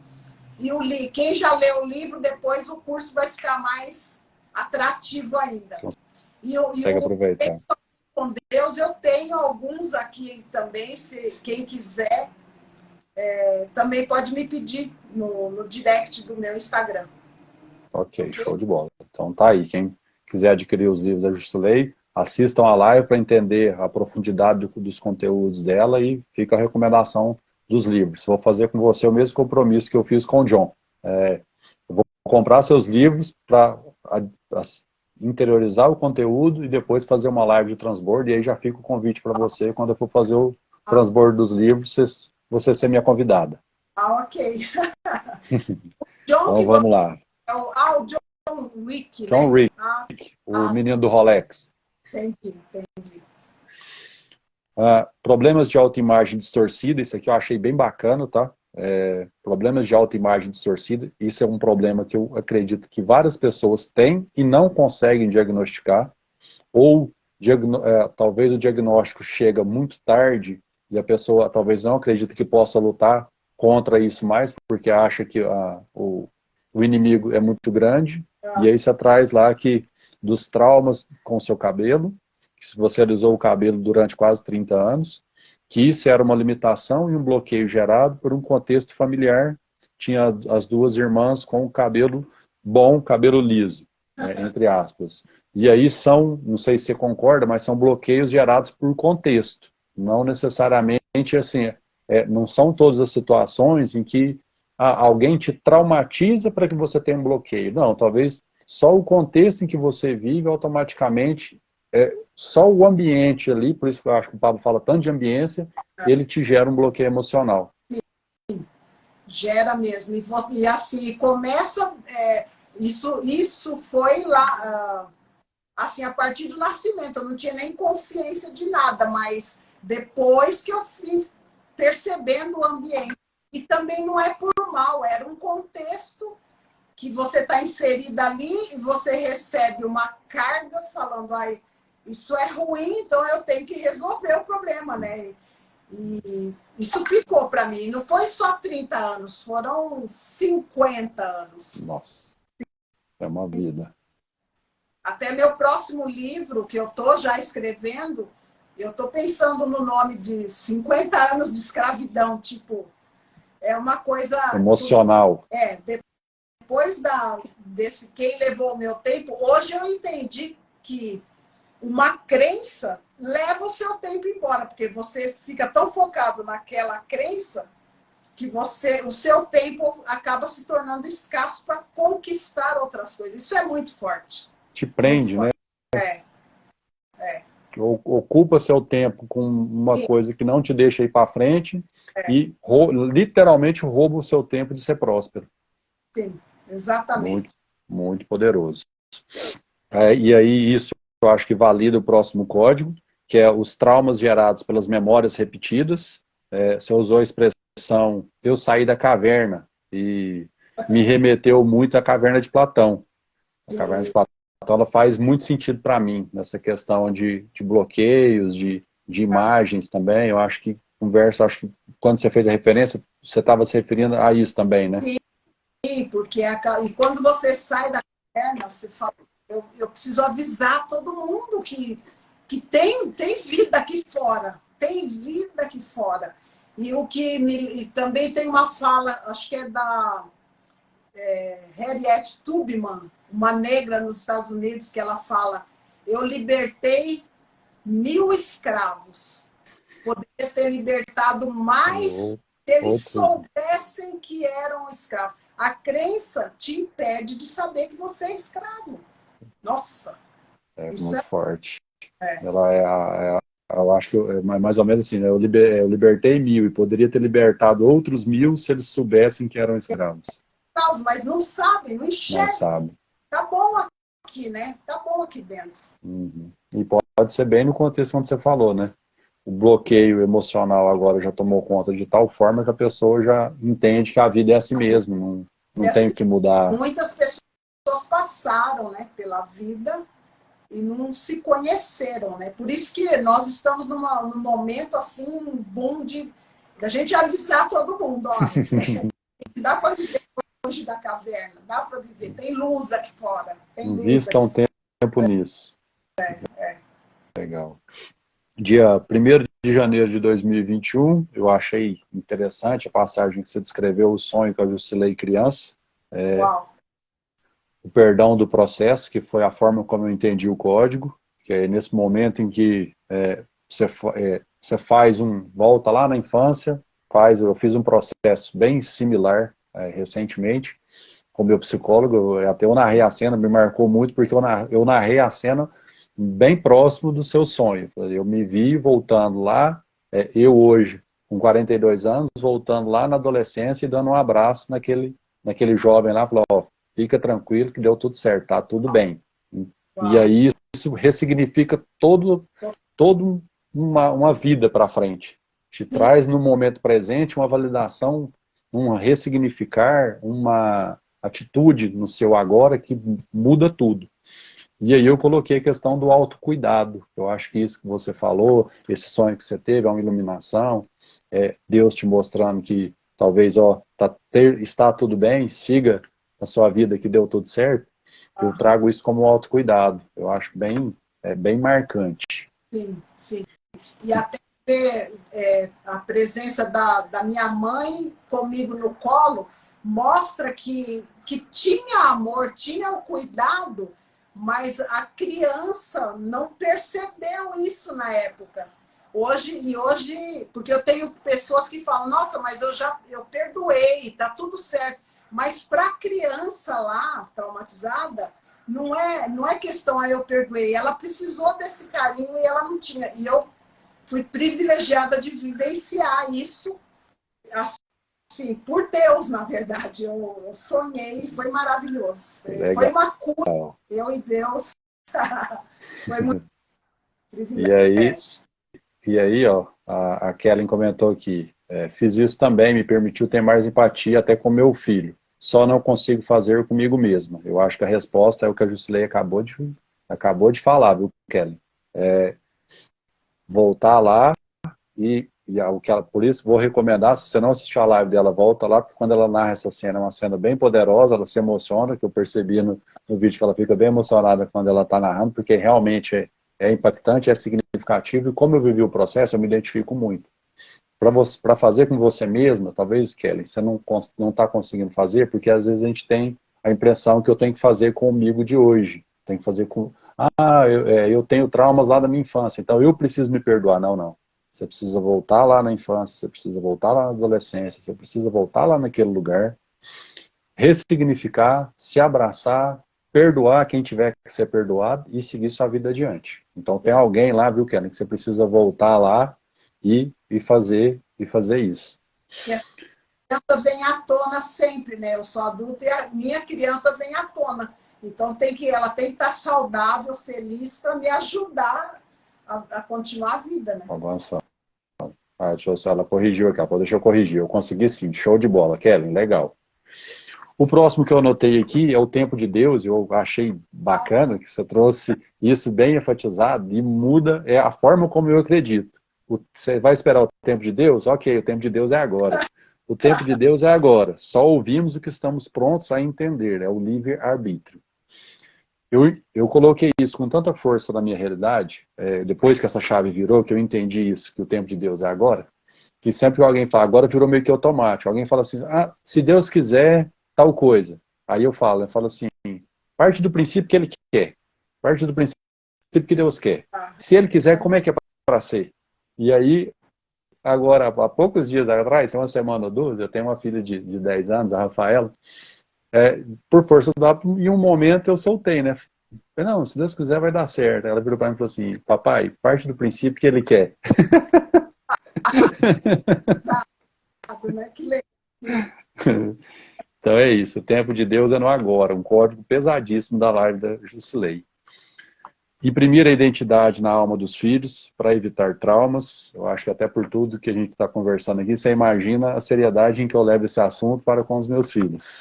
E quem já leu o livro, depois o curso vai ficar mais atrativo ainda. Consegue aproveitar. Com Deus, eu tenho alguns aqui também, se quem quiser, também pode me pedir no direct do meu Instagram. Ok, show de bola. Então tá aí, quem quiser adquirir os livros da Jusilei, assistam a live para entender a profundidade dos conteúdos dela, e fica a recomendação dos livros. Vou fazer com você o mesmo compromisso que eu fiz com o John. Eu vou comprar seus livros para interiorizar o conteúdo e depois fazer uma live de transbordo, e aí já fica o convite para você, quando eu for fazer o transbordo dos livros, você ser minha convidada. Ok. Então vamos lá. O John Wick, John né? Wick, o menino do Rolex. Entendi. Problemas de autoimagem distorcida, isso aqui eu achei bem bacana, tá? Problemas de autoimagem distorcida, isso é um problema que eu acredito que várias pessoas têm e não conseguem diagnosticar, ou talvez o diagnóstico chega muito tarde e a pessoa talvez não acredite que possa lutar contra isso mais, porque acha que o inimigo é muito grande, e aí você traz lá que dos traumas com o seu cabelo, que se você alisou o cabelo durante quase 30 anos, que isso era uma limitação e um bloqueio gerado por um contexto familiar. Tinha as 2 irmãs com cabelo bom, cabelo liso, entre aspas. E aí não sei se você concorda, mas são bloqueios gerados por contexto. Não necessariamente, assim, não são todas as situações em que alguém te traumatiza para que você tenha um bloqueio. Não, talvez só o contexto em que você vive automaticamente, só o ambiente ali, por isso que eu acho que o Pablo fala tanto de ambiência, ele te gera um bloqueio emocional. Sim, gera mesmo. E assim, começa... isso foi lá... assim, a partir do nascimento, eu não tinha nem consciência de nada, mas depois que eu fiz, percebendo o ambiente. E também não é por mal, era um contexto que você está inserida ali e você recebe uma carga falando, isso é ruim, então eu tenho que resolver o problema, né? E isso ficou para mim. Não foi só 30 anos, foram 50 anos. Nossa, é uma vida. Até meu próximo livro, que eu estou já escrevendo, eu estou pensando no nome de 50 anos de escravidão, tipo, é uma coisa... Emocional. Depois desse Quem Levou o Meu Tempo, hoje eu entendi que uma crença leva o seu tempo embora, porque você fica tão focado naquela crença que o seu tempo acaba se tornando escasso para conquistar outras coisas. Isso é muito forte. Te prende, muito né? É. Ocupa seu tempo com uma coisa que não te deixa ir para frente e literalmente rouba o seu tempo de ser próspero. Sim, exatamente. Muito, muito poderoso. E aí isso eu acho que valida o próximo código, que é os traumas gerados pelas memórias repetidas. Você usou a expressão, eu saí da caverna, e me remeteu muito à caverna de Platão. A caverna de Platão, ela faz muito sentido para mim, nessa questão de bloqueios, de imagens também. Eu acho que acho que quando você fez a referência, você estava se referindo a isso também, né? Sim, porque e quando você sai da caverna, você fala, eu preciso avisar todo mundo que tem vida aqui fora, tem vida aqui fora. E e também tem uma fala, acho que é da Harriet Tubman, uma negra nos Estados Unidos, que ela fala: eu libertei 1000 escravos. Poderia ter libertado mais se eles soubessem que eram escravos. A crença te impede de saber que você é escravo. Nossa! Isso muito forte. Ela eu acho que é mais ou menos assim, né? Eu libertei 1000 e poderia ter libertado outros 1000 se eles soubessem que eram escravos. Mas não sabem, não enxergam. Não sabem. Tá bom aqui, né? Tá bom aqui dentro. Uhum. E pode ser bem no contexto onde você falou, né? O bloqueio emocional agora já tomou conta de tal forma que a pessoa já entende que a vida é assim mesmo, não tem o que mudar. Muitas pessoas passaram, né, pela vida e não se conheceram, né? Por isso que nós estamos num momento assim, um boom da gente avisar todo mundo, ó. Dá para viver longe da caverna, dá para viver. Tem luz aqui fora. Invista um tempo nisso. Legal. Dia 1º de janeiro de 2021, eu achei interessante a passagem que você descreveu, o sonho que eu Jusilei criança. O perdão do processo, que foi a forma como eu entendi o código, que é nesse momento em que você volta lá na infância, eu fiz um processo bem similar recentemente com o meu psicólogo, até eu narrei a cena, me marcou muito, porque eu narrei a cena bem próximo do seu sonho. Eu me vi voltando lá, eu hoje, com 42 anos, voltando lá na adolescência e dando um abraço naquele jovem lá, falou, ó, fica tranquilo que deu tudo certo, tá tudo bem. E aí isso ressignifica todo uma vida para frente. Te traz no momento presente uma validação, um ressignificar, uma atitude no seu agora que muda tudo. E aí eu coloquei a questão do autocuidado. Eu acho que isso que você falou, esse sonho que você teve, é uma iluminação, Deus te mostrando que talvez está tudo bem, siga a sua vida que deu tudo certo. Eu trago isso como autocuidado. Eu acho bem marcante. Sim, sim. E até a presença da minha mãe comigo no colo mostra que tinha amor, tinha o cuidado, mas a criança não percebeu isso na época. Hoje, porque eu tenho pessoas que falam, nossa, mas eu perdoei, tá tudo certo. Mas para a criança lá, traumatizada, não é questão, eu perdoei. Ela precisou desse carinho e ela não tinha. E eu fui privilegiada de vivenciar isso, assim, por Deus, na verdade. Eu sonhei e foi maravilhoso. Legal. Foi uma cura, eu e Deus. Foi muito privilégio. E aí, ó, a Kellen comentou aqui, fiz isso também, me permitiu ter mais empatia até com meu filho. Só não consigo fazer comigo mesma. Eu acho que a resposta é o que a Jusilei acabou de falar, viu, Kellen? Voltar lá e por isso vou recomendar, se você não assistiu a live dela, volta lá, porque quando ela narra essa cena, é uma cena bem poderosa, ela se emociona, que eu percebi no vídeo que ela fica bem emocionada quando ela está narrando, porque realmente é impactante, é significativo, e como eu vivi o processo, eu me identifico muito. Para fazer com você mesma, talvez, Kelly, você não está conseguindo fazer, porque às vezes a gente tem a impressão que eu tenho que fazer comigo de hoje. Tem que fazer com... eu tenho traumas lá da minha infância, então eu preciso me perdoar. Não, não. Você precisa voltar lá na infância, você precisa voltar lá na adolescência, você precisa voltar lá naquele lugar, ressignificar, se abraçar, perdoar quem tiver que ser perdoado e seguir sua vida adiante. Então tem alguém lá, viu, Kelly, que você precisa voltar lá e fazer isso. E essa criança vem à tona sempre, né? Eu sou adulta e a minha criança vem à tona. Então ela tem que estar saudável, feliz, para me ajudar a continuar a vida, né? Avançar. Ela corrigiu aqui, deixa eu corrigir. Eu consegui sim, show de bola, Kelly, legal. O próximo que eu anotei aqui é o tempo de Deus, eu achei bacana que você trouxe isso bem enfatizado e muda a forma como eu acredito. Você vai esperar o tempo de Deus? Ok, o tempo de Deus é agora. O tempo de Deus é agora. Só ouvimos o que estamos prontos a entender, é o livre-arbítrio. Eu coloquei isso com tanta força na minha realidade, depois que essa chave virou, que eu entendi isso, que o tempo de Deus é agora, que sempre que alguém fala, agora virou meio que automático. Alguém fala assim, se Deus quiser tal coisa. Aí eu falo assim, parte do princípio que ele quer. Parte do princípio que Deus quer. Se ele quiser, como é que é para ser? E aí, agora, há poucos dias atrás, uma semana ou duas, eu tenho uma filha de 10 anos, a Rafaela, por força do hábito, em um momento eu soltei, né? Falei, não, se Deus quiser vai dar certo. Ela virou para mim e falou assim, papai, parte do princípio que ele quer. Que legal. Então é isso, o tempo de Deus é no agora, um código pesadíssimo da live da Jusilei. Imprimir a identidade na alma dos filhos para evitar traumas. Eu acho que até por tudo que a gente está conversando aqui, você imagina a seriedade em que eu levo esse assunto para com os meus filhos.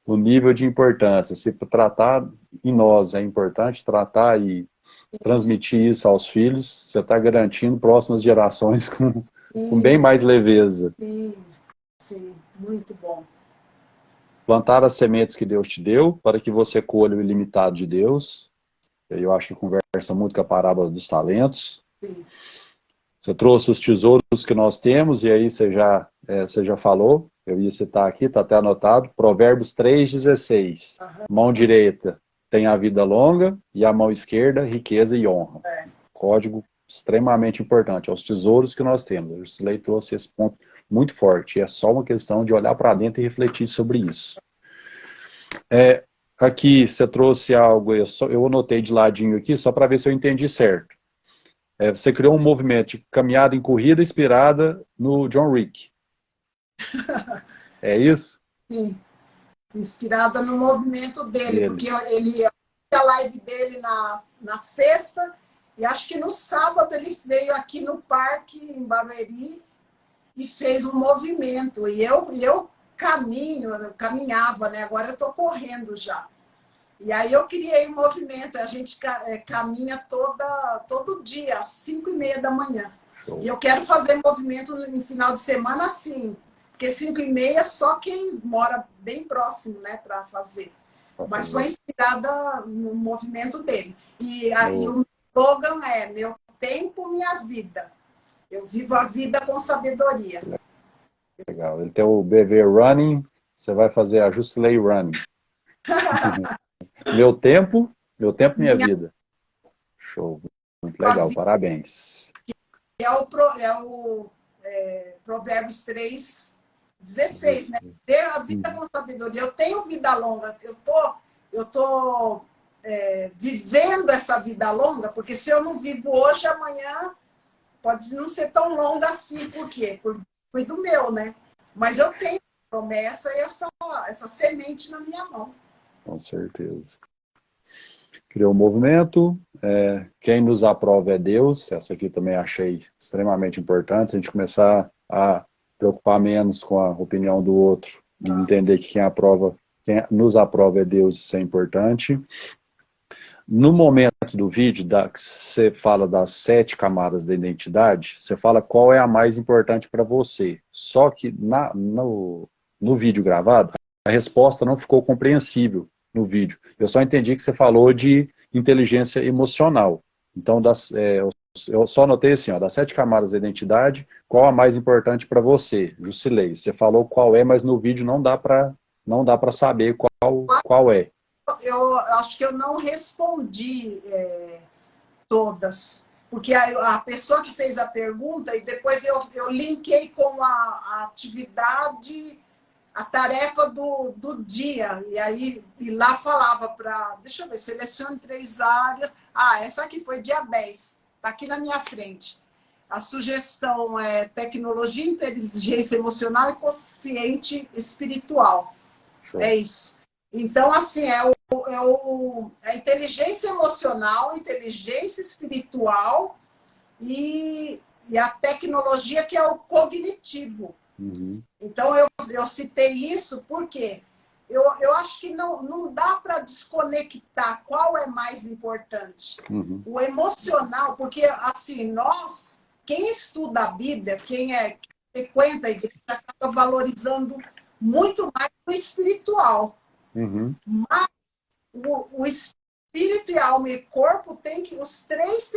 O nível de importância. Se tratar em nós é importante, tratar e transmitir isso aos filhos, você está garantindo próximas gerações com bem mais leveza. Sim, muito bom. Plantar as sementes que Deus te deu para que você colha o ilimitado de Deus. Eu acho que conversa muito com a parábola dos talentos. Sim. Você trouxe os tesouros que nós temos, e aí você já falou, eu ia citar aqui, está até anotado, Provérbios 3,16. Mão direita tem a vida longa, e a mão esquerda, riqueza e honra. Código extremamente importante, aos tesouros que nós temos. O Jusilei trouxe esse ponto muito forte, e é só uma questão de olhar para dentro e refletir sobre isso. Aqui você trouxe algo, eu anotei de ladinho aqui, só para ver se eu entendi certo. Você criou um movimento de caminhada em corrida inspirada no John Wick. É isso? Sim, inspirada no movimento dele, porque ele a live dele na sexta, e acho que no sábado ele veio aqui no parque, em Barueri, e fez um movimento. E eu caminhava, né? Agora eu estou correndo já. E aí eu criei um movimento, a gente caminha todo dia, às 5h30 da manhã. E eu quero fazer movimento no final de semana assim, porque 5h30 só quem mora bem próximo, né, para fazer. Mas foi inspirada no movimento dele. E o slogan é, meu tempo, minha vida. Eu vivo a vida com sabedoria. Legal. Ele tem o BV Running, você vai fazer a Jusilei Running. Meu tempo, minha vida. Show. Muito legal, parabéns. É o Provérbios 3,16, né? Ter a vida com sabedoria. Eu tenho vida longa. Eu tô vivendo essa vida longa, porque se eu não vivo hoje, amanhã pode não ser tão longa assim. Por quê? Por do meu, né? Mas eu tenho promessa e essa semente na minha mão. Com certeza. Criou um movimento. Quem nos aprova é Deus. Essa aqui também achei extremamente importante. Se a gente começar a preocupar menos com a opinião do outro e entender que quem nos aprova é Deus, isso é importante. No momento do vídeo, que você fala das 7 camadas da identidade, você fala qual é a mais importante para você. Só que no vídeo gravado, a resposta não ficou compreensível no vídeo. Eu só entendi que você falou de inteligência emocional. Então, eu só notei assim, ó, das 7 camadas da identidade, qual a mais importante para você, Jusilei? Você falou qual é, mas no vídeo não dá para saber qual é. Eu acho que eu não respondi todas, porque a pessoa que fez a pergunta, e depois eu linkei com a atividade, a tarefa do dia, e lá falava para, deixa eu ver, selecione 3 áreas, essa aqui foi dia 10, está aqui na minha frente. A sugestão é tecnologia, inteligência emocional e consciente espiritual. Show. É isso. Então, assim, a inteligência emocional, inteligência espiritual e a tecnologia, que é o cognitivo. Uhum. Então, eu citei isso porque eu acho que não dá para desconectar qual é mais importante. Uhum. O emocional, porque, assim, quem estuda a Bíblia, quem frequenta a igreja, acaba valorizando muito mais o espiritual. Uhum. Mas o espírito e alma e corpo os três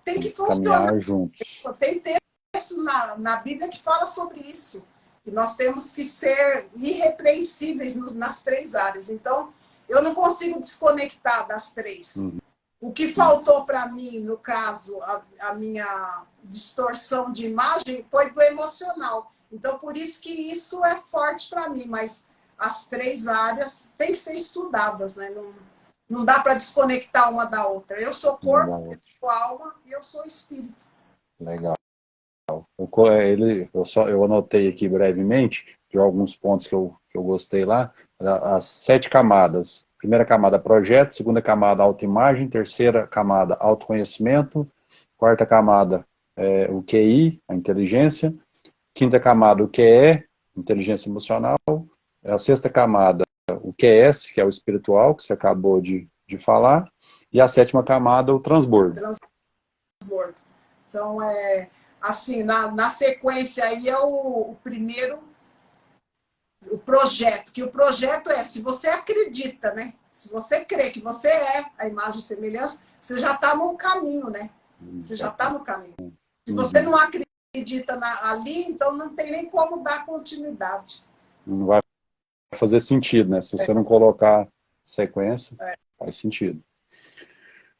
tem que funcionar juntos. Tem texto na Bíblia que fala sobre isso. Que nós temos que ser irrepreensíveis nas 3 áreas. Então, eu não consigo desconectar das 3. Uhum. O que faltou para mim, no caso, a minha distorção de imagem, foi do emocional. Então, por isso que isso é forte para mim, mas as 3 áreas têm que ser estudadas, né? Não dá para desconectar uma da outra. Eu sou corpo, eu sou alma e eu sou espírito. Legal. Eu anotei aqui brevemente, de alguns pontos que eu gostei lá, as 7 camadas. Primeira camada, projeto. Segunda camada, autoimagem. Terceira camada, autoconhecimento. Quarta camada, o QI, a inteligência. Quinta camada, o QE, inteligência emocional. A sexta camada, o QS, que é o espiritual, que você acabou de falar. E a 7ª camada, o transbordo. Transbordo. Então, assim, na sequência aí é o primeiro, o projeto, que o projeto se você acredita, né? Se você crê que você é a imagem e semelhança, você já está no caminho, né? Você já está no caminho. Se você não acredita ali, então não tem nem como dar continuidade. Não vai fazer sentido, né? Se você não colocar sequência, faz sentido.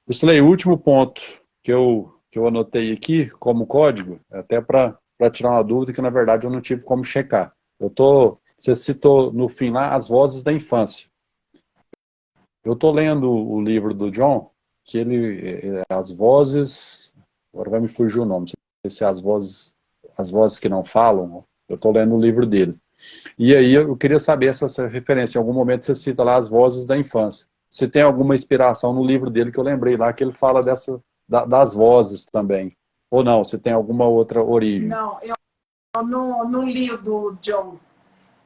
Jusilei, o último ponto que eu anotei aqui como código, até para tirar uma dúvida que na verdade eu não tive como checar. Você citou no fim lá as vozes da infância. Eu estou lendo o livro do John, que as vozes, agora vai me fugir o nome, não sei se é as vozes que não falam, eu estou lendo o livro dele. E aí eu queria saber essa referência, em algum momento você cita lá as vozes da infância. Você tem alguma inspiração no livro dele que eu lembrei lá, que ele fala das vozes também? Ou não, você tem alguma outra origem? Não, eu não li o do John,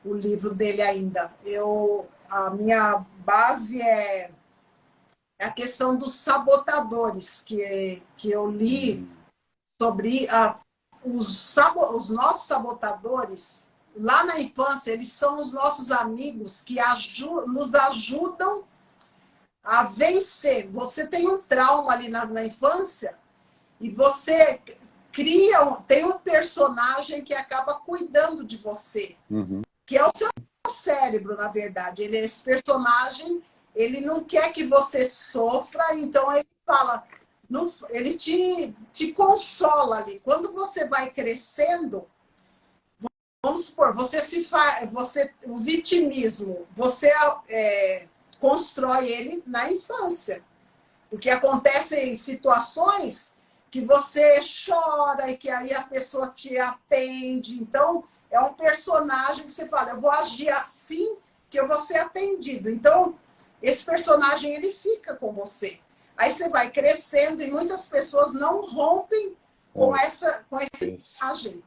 o livro dele ainda. A minha base é a questão dos sabotadores, que eu li sobre os nossos sabotadores. Lá na infância, eles são os nossos amigos que nos ajudam a vencer. Você tem um trauma ali na infância e você tem um personagem que acaba cuidando de você, que é o seu cérebro, na verdade. Esse personagem, ele não quer que você sofra, então ele fala, ele te consola ali. Quando você vai crescendo, vamos supor, o vitimismo, você constrói ele na infância. Porque acontecem situações que você chora e que aí a pessoa te atende. Então, é um personagem que você fala, eu vou agir assim que eu vou ser atendido. Então, esse personagem, ele fica com você. Aí você vai crescendo e muitas pessoas não rompem com esse personagem.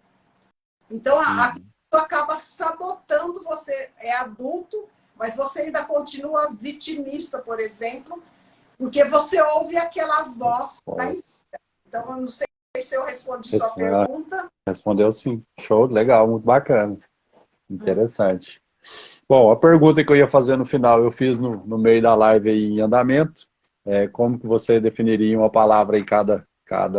Então, a pessoa acaba sabotando você. É adulto, mas você ainda continua vitimista, por exemplo. Porque você ouve aquela voz. Então, eu não sei se eu respondi sua pergunta. Respondeu sim. Show, legal, muito bacana. Interessante. Bom, a pergunta que eu ia fazer no final, eu fiz no meio da live aí em andamento. Como que você definiria uma palavra em cada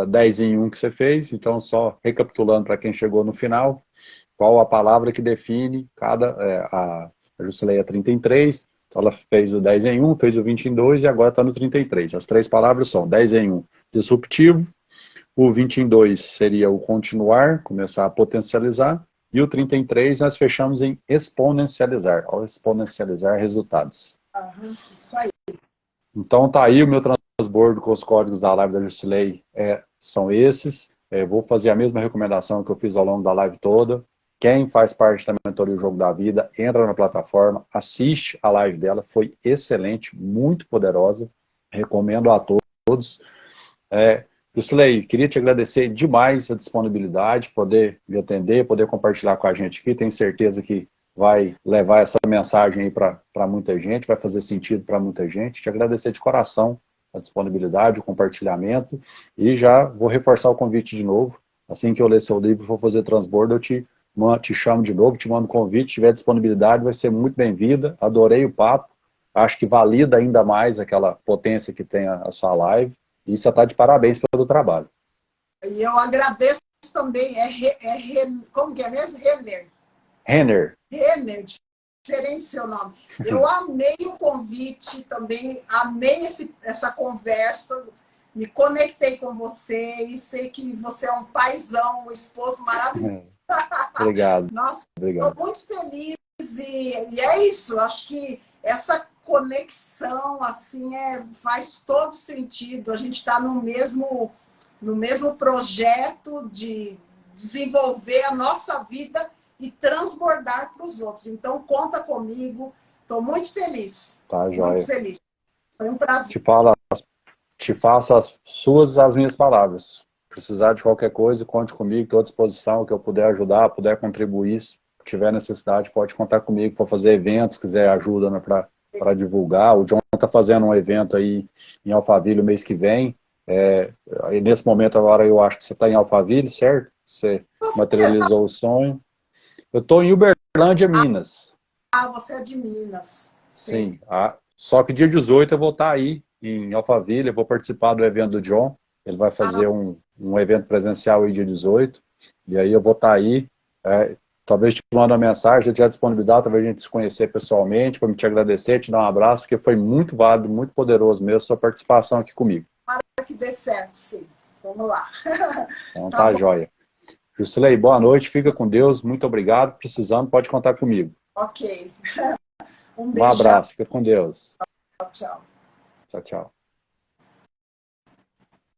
10 em 1 que você fez? Então, só recapitulando para quem chegou no final, qual a palavra que define a Jusileia 33, então ela fez o 10 em 1, fez o 20 em 2 e agora está no 33. As 3 palavras são 10 em 1, disruptivo, o 20 em 2 seria o continuar, começar a potencializar, e o 33 nós fechamos em exponencializar, ao exponencializar resultados. Isso aí. Então tá aí o meu transbordo com os códigos da live da Jusilei, são esses. Vou fazer a mesma recomendação que eu fiz ao longo da live toda. Quem faz parte da mentoria O Jogo da Vida, entra na plataforma, assiste a live dela, foi excelente, muito poderosa, recomendo a todos. Jusilei, queria te agradecer demais a disponibilidade, poder me atender, poder compartilhar com a gente aqui, tenho certeza que vai levar essa mensagem aí para muita gente, vai fazer sentido para muita gente. Te agradecer de coração a disponibilidade, o compartilhamento, e já vou reforçar o convite de novo. Assim que eu ler seu livro e for fazer transbordo, eu te chamo de novo, te mando convite, se tiver disponibilidade, vai ser muito bem-vinda. Adorei o papo, acho que valida ainda mais aquela potência que tem a sua live, e você está de parabéns pelo trabalho. E eu agradeço também, como que é mesmo? Renner, diferente seu nome. Eu amei o convite também, amei essa conversa, me conectei com você e sei que você é um paizão, um esposo maravilhoso. Obrigado. Nossa, obrigado. Estou muito feliz e é isso, acho que essa conexão assim faz todo sentido. A gente está no mesmo projeto de desenvolver a nossa vida e transbordar para os outros. Então, conta comigo. Estou muito feliz. Tá, joia. Muito feliz. Foi um prazer. Te faço as minhas palavras. Precisar de qualquer coisa, conte comigo, estou à disposição, que eu puder ajudar, puder contribuir. Se tiver necessidade, pode contar comigo para fazer eventos, quiser ajuda, né, para divulgar. O John está fazendo um evento aí em Alphaville o mês que vem. Nesse momento agora eu acho que você está em Alphaville, certo? Você materializou o sonho. Eu estou em Uberlândia, Minas. Você é de Minas. Sim. Só que dia 18 eu vou estar aí em Alphaville, eu vou participar do evento do John. Ele vai fazer um evento presencial aí dia 18. E aí eu vou estar aí. Talvez te mande uma mensagem, se tiver disponibilidade, talvez a gente se conhecer pessoalmente, para me te agradecer, te dar um abraço, porque foi muito válido, muito poderoso mesmo sua participação aqui comigo. Para que dê certo, sim. Vamos lá. Então tá joia. Jusilei, boa noite, fica com Deus, muito obrigado. Precisando, pode contar comigo. Ok. Um abraço, fica com Deus. Tchau. Tchau, tchau.